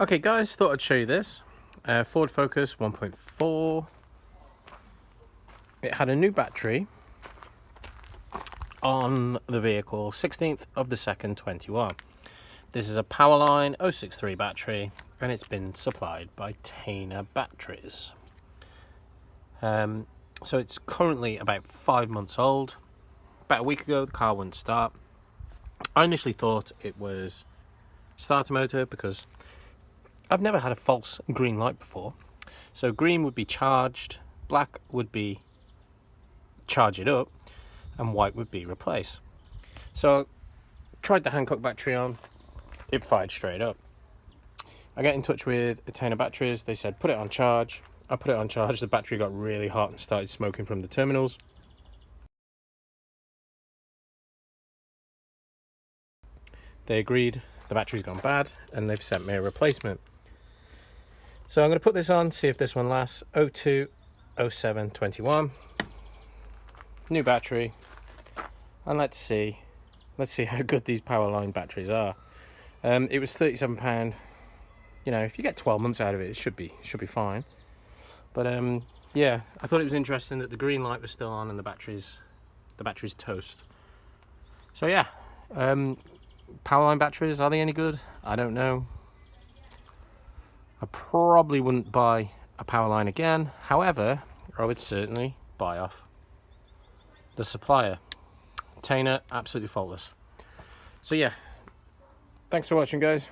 Okay guys, thought I'd show you this. Ford Focus 1.4. It had a new battery on the vehicle, 16th of the 2nd, 21. This is a Powerline 063 battery and it's been supplied by Tayna batteries. So it's currently about 5 months old. About a week ago the car wouldn't start. I initially thought it was starter motor because I've never had a false green light before. So green would be charged, black would be charge it up, and white would be replace. So I tried the Hancock battery on, it fired straight up. I get in touch with Tayna batteries, they said put it on charge. I put it on charge, the battery got really hot and started smoking from the terminals. They agreed the battery's gone bad and they've sent me a replacement. So I'm going to put this on, see if this one lasts. 02 07 21. New battery. And let's see how good these Powerline batteries are. It was £37. You know, if you get 12 months out of it, it should be fine. But yeah, I thought it was interesting that the green light was still on and the battery's toast. So yeah, Powerline batteries, are they any good? I don't know. I probably wouldn't buy a Powerline again. However, I would certainly buy off the supplier. Tayna, absolutely faultless. So yeah, thanks for watching guys.